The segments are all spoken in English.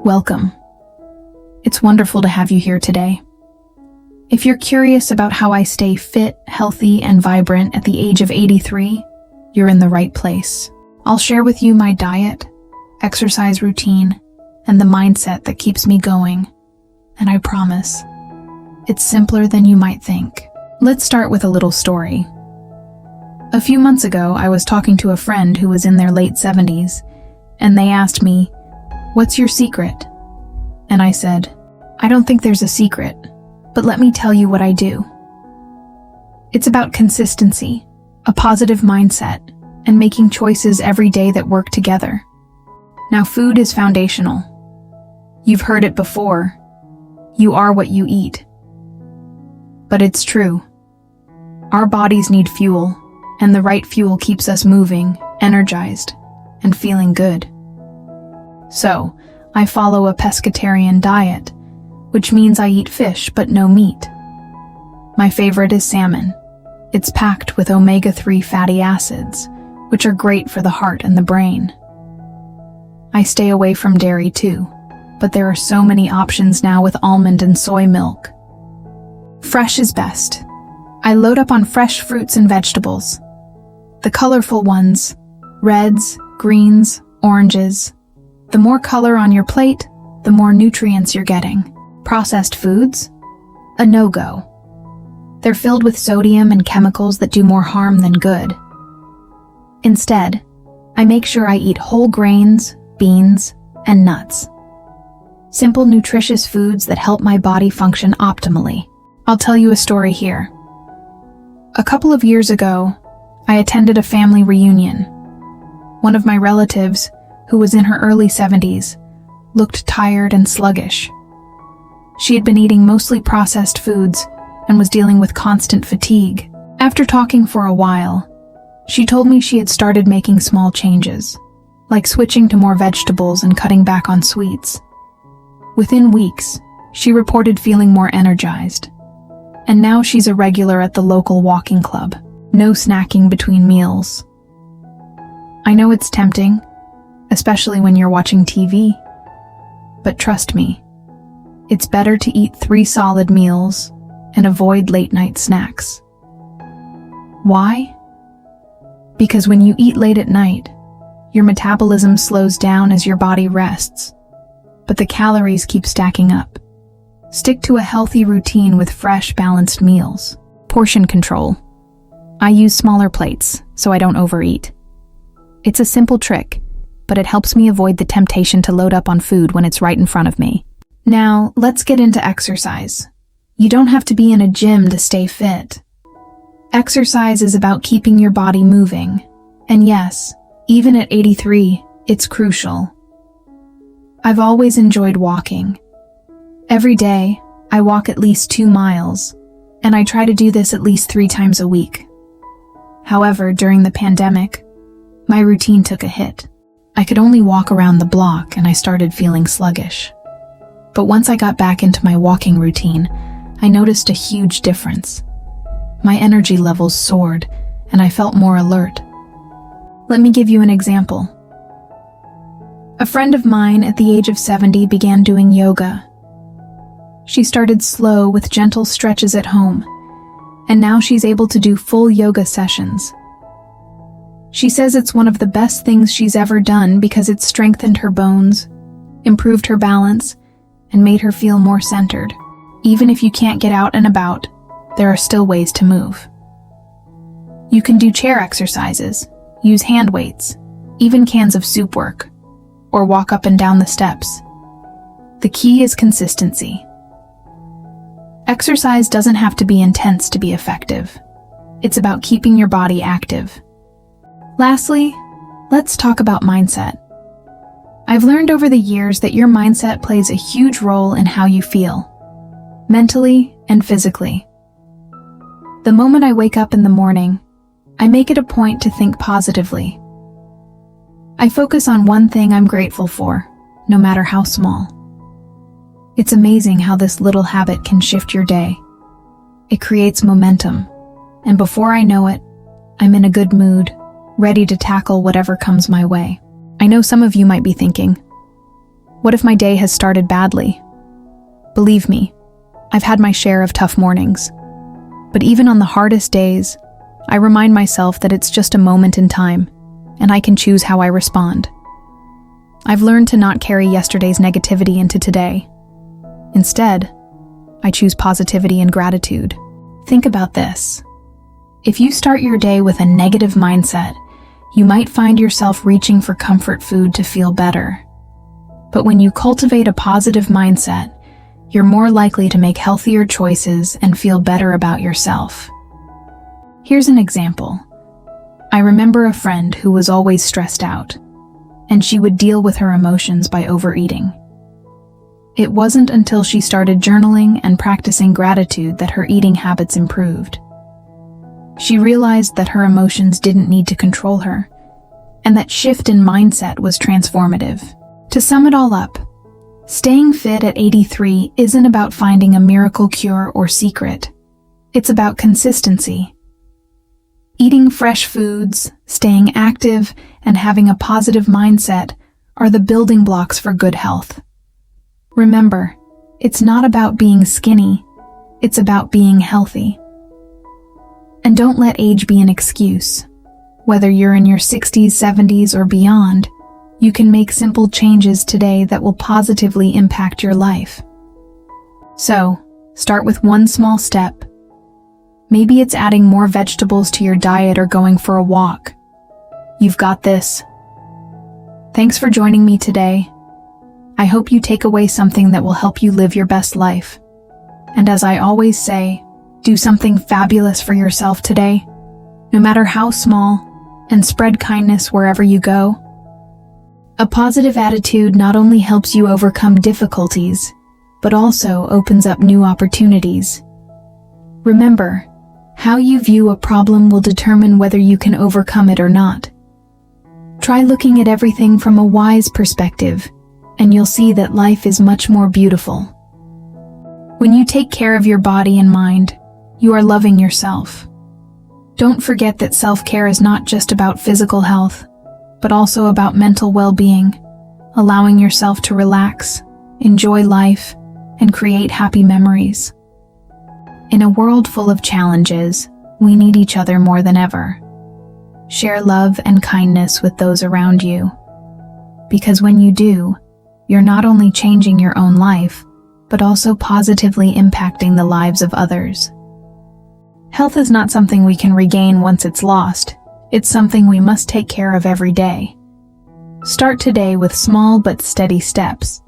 Welcome. It's wonderful to have you here today. If you're curious about how I stay fit, healthy, and vibrant at the age of 83, you're in the right place. I'll share with you my diet, exercise routine, and the mindset that keeps me going. And I promise, it's simpler than you might think. Let's start with a little story. A few months ago, I was talking to a friend who was in their late 70s, and they asked me, "What's your secret?" And I said, "I don't think there's a secret, but let me tell you what I do." It's about consistency, a positive mindset, and making choices every day that work together. Now, food is foundational. You've heard it before. You are what you eat. But it's true. Our bodies need fuel, and the right fuel keeps us moving, energized, and feeling good. So, I follow a pescatarian diet, which means I eat fish but no meat. My favorite is salmon. It's packed with omega-3 fatty acids, which are great for the heart and the brain. I stay away from dairy too, but there are so many options now with almond and soy milk. Fresh is best. I load up on fresh fruits and vegetables. The colorful ones, reds, greens, oranges. The more color on your plate, the more nutrients you're getting. Processed foods? A no-go. They're filled with sodium and chemicals that do more harm than good. Instead, I make sure I eat whole grains, beans, and nuts. Simple, nutritious foods that help my body function optimally. I'll tell you a story here. A couple of years ago, I attended a family reunion. One of my relatives, who was in her early 70s, looked tired and sluggish. She had been eating mostly processed foods and was dealing with constant fatigue. After talking for a while, she told me she had started making small changes, like switching to more vegetables and cutting back on sweets. Within weeks, she reported feeling more energized. And now she's a regular at the local walking club. No snacking between meals. I know it's tempting, especially when you're watching TV. But trust me, it's better to eat 3 solid meals and avoid late-night snacks. Why? Because when you eat late at night, your metabolism slows down as your body rests, but the calories keep stacking up. Stick to a healthy routine with fresh, balanced meals. Portion control. I use smaller plates, so I don't overeat. It's a simple trick, but it helps me avoid the temptation to load up on food when it's right in front of me. Now, let's get into exercise. You don't have to be in a gym to stay fit. Exercise is about keeping your body moving. And yes, even at 83, it's crucial. I've always enjoyed walking. Every day, I walk at least 2 miles, and I try to do this at least 3 times a week. However, during the pandemic, my routine took a hit. I could only walk around the block and I started feeling sluggish. But once I got back into my walking routine, I noticed a huge difference. My energy levels soared and I felt more alert. Let me give you an example. A friend of mine at the age of 70 began doing yoga. She started slow with gentle stretches at home, and now she's able to do full yoga sessions. She says it's one of the best things she's ever done because it strengthened her bones, improved her balance, and made her feel more centered. Even if you can't get out and about, there are still ways to move. You can do chair exercises, use hand weights, even cans of soup work, or walk up and down the steps. The key is consistency. Exercise doesn't have to be intense to be effective. It's about keeping your body active. Lastly, let's talk about mindset. I've learned over the years that your mindset plays a huge role in how you feel, mentally and physically. The moment I wake up in the morning, I make it a point to think positively. I focus on one thing I'm grateful for, no matter how small. It's amazing how this little habit can shift your day. It creates momentum, and before I know it, I'm in a good mood, ready to tackle whatever comes my way. I know some of you might be thinking, What if my day has started badly? Believe me, I've had my share of tough mornings. But even on the hardest days, I remind myself that it's just a moment in time, and I can choose how I respond. I've learned to not carry yesterday's negativity into today. Instead, I choose positivity and gratitude. Think about this. If you start your day with a negative mindset, you might find yourself reaching for comfort food to feel better. But when you cultivate a positive mindset, you're more likely to make healthier choices and feel better about yourself. Here's an example. I remember a friend who was always stressed out, and she would deal with her emotions by overeating. It wasn't until she started journaling and practicing gratitude that her eating habits improved. She realized that her emotions didn't need to control her, and that shift in mindset was transformative. To sum it all up, staying fit at 83 isn't about finding a miracle cure or secret. It's about consistency. Eating fresh foods, staying active, and having a positive mindset are the building blocks for good health. Remember, it's not about being skinny, it's about being healthy. And don't let age be an excuse. Whether you're in your 60s, 70s, or beyond, you can make simple changes today that will positively impact your life. So, start with one small step. Maybe it's adding more vegetables to your diet or going for a walk. You've got this. Thanks for joining me today. I hope you take away something that will help you live your best life. And as I always say, do something fabulous for yourself today, no matter how small, and spread kindness wherever you go. A positive attitude not only helps you overcome difficulties, but also opens up new opportunities. Remember, how you view a problem will determine whether you can overcome it or not. Try looking at everything from a wise perspective, and you'll see that life is much more beautiful. When you take care of your body and mind, you are loving yourself. Don't forget that self-care is not just about physical health, but also about mental well-being, allowing yourself to relax, enjoy life, and create happy memories. In a world full of challenges, we need each other more than ever. Share love and kindness with those around you. Because when you do, you're not only changing your own life, but also positively impacting the lives of others. Health is not something we can regain once it's lost. It's something we must take care of every day. Start today with small but steady steps.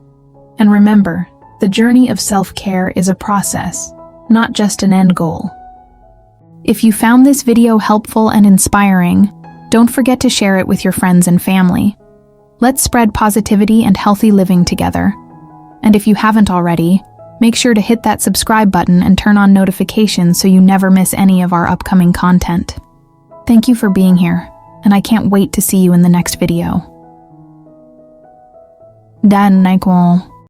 And remember, the journey of self-care is a process, not just an end goal. If you found this video helpful and inspiring, don't forget to share it with your friends and family. Let's spread positivity and healthy living together. And if you haven't already, make sure to hit that subscribe button and turn on notifications so you never miss any of our upcoming content. Thank you for being here, and I can't wait to see you in the next video. Dan Nyquil.